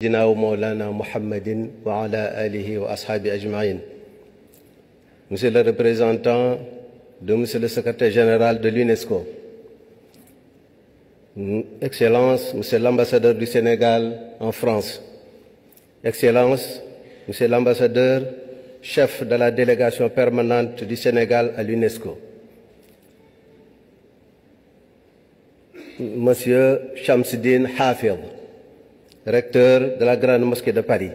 Sayyidina wa Mawlana Muhammadin wa ala alihi wa ashabi ajma'in. Monsieur le représentant de Monsieur le secrétaire général de l'UNESCO, Excellence, Monsieur l'ambassadeur du Sénégal en France, Excellence, Monsieur l'ambassadeur, chef de la délégation permanente du Sénégal à l'UNESCO, Monsieur Shamsuddin Hafid, recteur de la Grande Mosquée de Paris,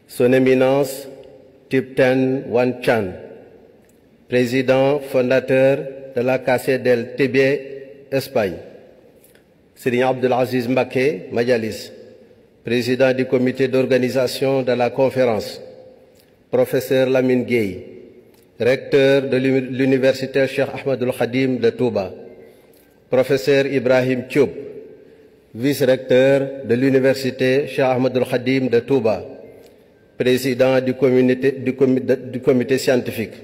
Son Éminence Thipten Wan Chan, président fondateur de la Casa del Tibet, Espagne, Serigne Abdelaziz Mbacké Majalis, président du comité d'organisation de la conférence, professeur Lamine Gueye, recteur de l'université Cheikh Ahmadul Khadim de Touba, professeur Ibrahim Thioub, vice-recteur de l'université Cheikh Ahmadul Khadim de Touba, président du comité scientifique.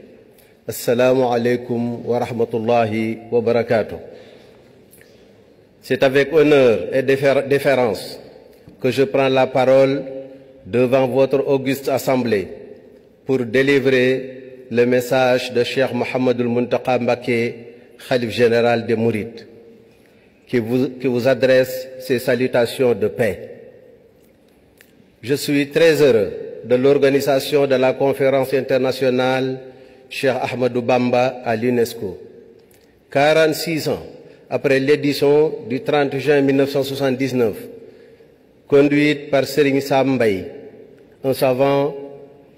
Assalamu alaikum wa rahmatullahi wa barakatuh. C'est avec honneur et déférence que je prends la parole devant votre auguste assemblée pour délivrer le message de Cheikh Mouhamadoul Mountakha Mbacké, Khalife général des Mourides, qui vous adresse ses salutations de paix. Je suis très heureux de l'organisation de la conférence internationale Cheikh Ahmadou Bamba à l'UNESCO. 46 ans après l'édition du 30 juin 1979, conduite par Serigne Sam Mbaye, un savant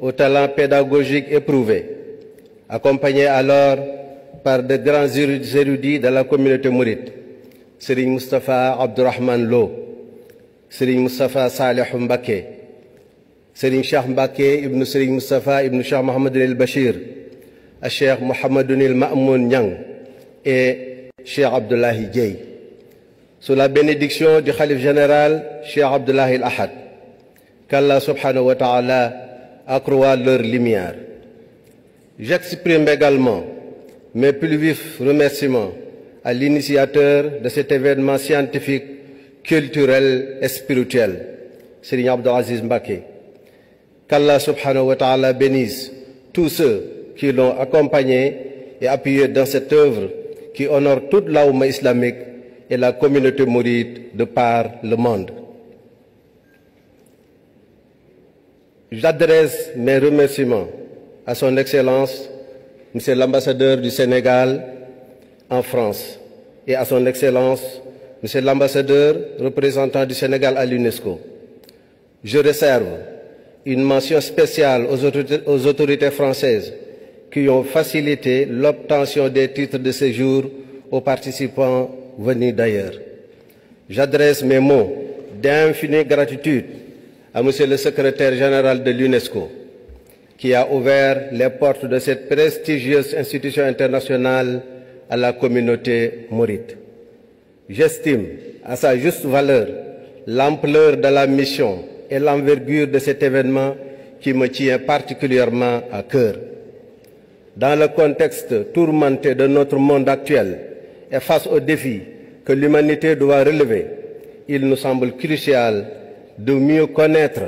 au talent pédagogique éprouvé, accompagné alors par de grands érudits de la communauté mouride, Serigne Moustapha Abdourahmane Lo, Serigne Moustapha Salih Mbacké, Serigne Cheikh Mbacké ibn Serigne Moustapha ibn Cheikh Mohamed El Bachir, Cheikh Mohamedoul Mamoun Niang et Cheikh Abdoulahi Dieye. Sous la bénédiction du Khalife général Cheikh Abdoulahi El Ahad, qu'Allah subhanahu wa ta'ala accroît leur lumière. J'exprime également mes plus vifs remerciements à l'initiateur de cet événement scientifique, culturel et spirituel, Serigne Abdelaziz Mbacké. Qu'Allah subhanahu wa ta'ala bénisse tous ceux qui l'ont accompagné et appuyé dans cette œuvre qui honore toute la oumma islamique et la communauté mouride de par le monde. J'adresse mes remerciements à son Excellence, Monsieur l'ambassadeur du Sénégal en France, et à son Excellence, Monsieur l'ambassadeur représentant du Sénégal à l'UNESCO. Je réserve une mention spéciale aux autorités françaises qui ont facilité l'obtention des titres de séjour aux participants venus d'ailleurs. J'adresse mes mots d'infinie gratitude à Monsieur le secrétaire général de l'UNESCO, qui a ouvert les portes de cette prestigieuse institution internationale à la communauté mouride. J'estime à sa juste valeur l'ampleur de la mission et l'envergure de cet événement qui me tient particulièrement à cœur. Dans le contexte tourmenté de notre monde actuel et face aux défis que l'humanité doit relever, il nous semble crucial de mieux connaître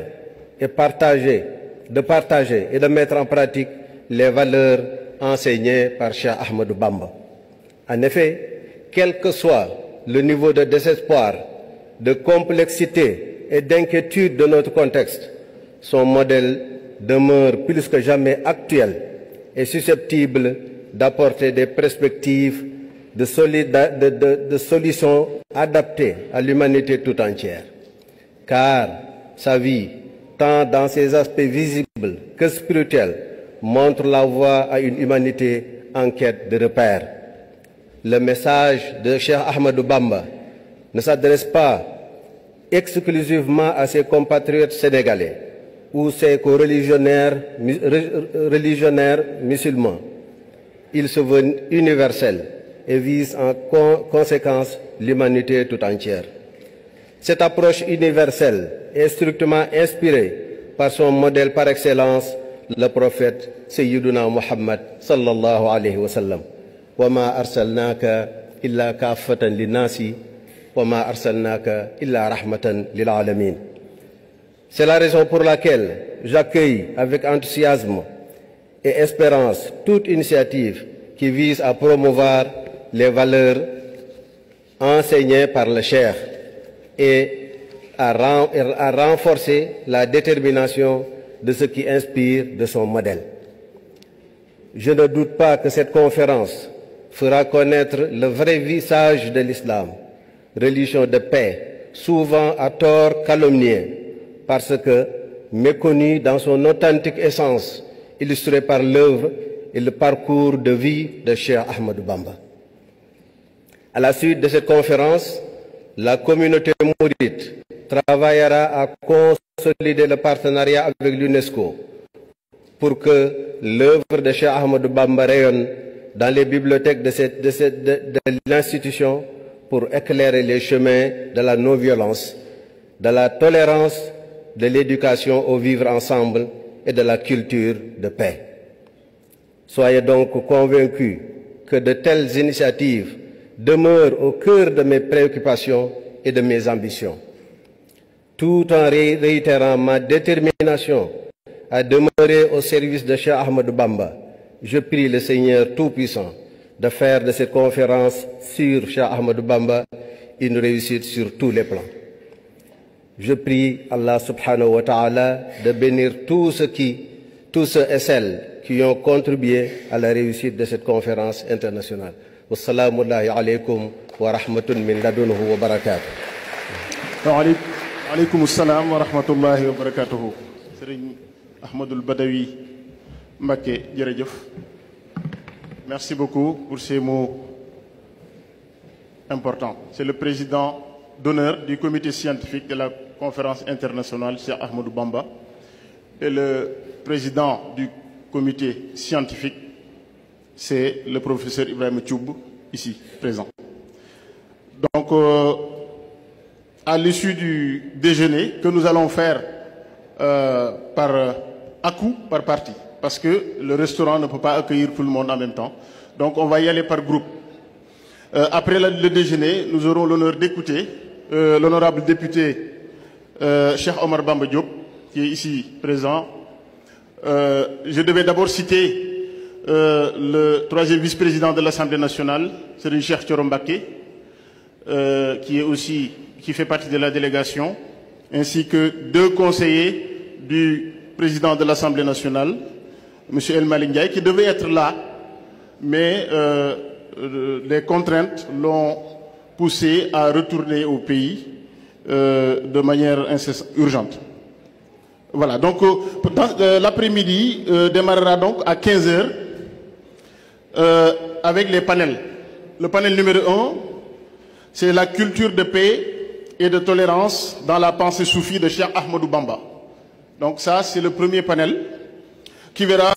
et de partager et de mettre en pratique les valeurs enseignées par Cheikh Ahmadou Bamba. En effet, quel que soit le niveau de désespoir, de complexité et d'inquiétude de notre contexte, son modèle demeure plus que jamais actuel et susceptible d'apporter des perspectives de solutions adaptées à l'humanité tout entière. Car sa vie, tant dans ses aspects visibles que spirituels, montre la voie à une humanité en quête de repères. Le message de Cheikh Ahmadou Bamba ne s'adresse pas exclusivement à ses compatriotes sénégalais ou ses co-religionnaires musulmans. Il se veut universel et vise en conséquence l'humanité tout entière. Cette approche universelle est strictement inspirée par son modèle par excellence, le prophète Sayyiduna Muhammad sallallahu alayhi wa sallam. Wa ma arsalnaka illa kaffatan linnasi wa ma arsalnaka illa rahmatan lil alamin. C'est la raison pour laquelle j'accueille avec enthousiasme et espérance toute initiative qui vise à promouvoir les valeurs enseignées par le Cheikh et à renforcer la détermination de ce qui inspire de son modèle. Je ne doute pas que cette conférence fera connaître le vrai visage de l'islam, religion de paix, souvent à tort calomniée, parce que méconnue dans son authentique essence, illustrée par l'œuvre et le parcours de vie de Cheikh Ahmadou Bamba. À la suite de cette conférence, la communauté mouride travaillera à consolider le partenariat avec l'UNESCO pour que l'œuvre de Cheikh Ahmadou Bamba rayonne dans les bibliothèques de l'institution pour éclairer les chemins de la non-violence, de la tolérance, de l'éducation au vivre ensemble et de la culture de paix. Soyez donc convaincus que de telles initiatives demeurent au cœur de mes préoccupations et de mes ambitions, tout en réitérant ma détermination à demeurer au service de Cheikh Ahmadou Bamba. Je prie le Seigneur Tout-Puissant de faire de cette conférence sur Cheikh Ahmadou Bamba une réussite sur tous les plans. Je prie Allah subhanahu wa ta'ala de bénir tous ceux et celles qui ont contribué à la réussite de cette conférence internationale. Wassalamu alaykum wa rahmatun min ladunhu wa barakatuh. Wa alaykum assalam wa rahmatullahi wa barakatuh. Serigne Ahmadou Badawi Mbacké jërëjëf. Merci beaucoup pour ces mots importants. C'est le président d'honneur du comité scientifique de la conférence internationale Cheikh Ahmadou Bamba et le président du comité scientifique, c'est le professeur Ibrahim Thioub, ici présent. Donc, à l'issue du déjeuner que nous allons faire à coup, par partie, parce que le restaurant ne peut pas accueillir tout le monde en même temps. Donc, on va y aller par groupe. Après le déjeuner, nous aurons l'honneur d'écouter l'honorable député Cheikh Omar Bamba Diop, qui est ici présent. Je devais d'abord citer le troisième vice-président de l'Assemblée nationale, Serigne Cheikh Thioro Mbacké, qui fait partie de la délégation, ainsi que deux conseillers du président de l'Assemblée nationale, M. El Malick Ndiaye, qui devait être là, mais les contraintes l'ont poussé à retourner au pays de manière urgente. Voilà, donc l'après-midi démarrera donc à 15 h avec les panels. Le panel numéro 1, c'est la culture de paix et de tolérance dans la pensée soufie de Cheikh Ahmadou Bamba. Donc ça, c'est le premier panel qui verra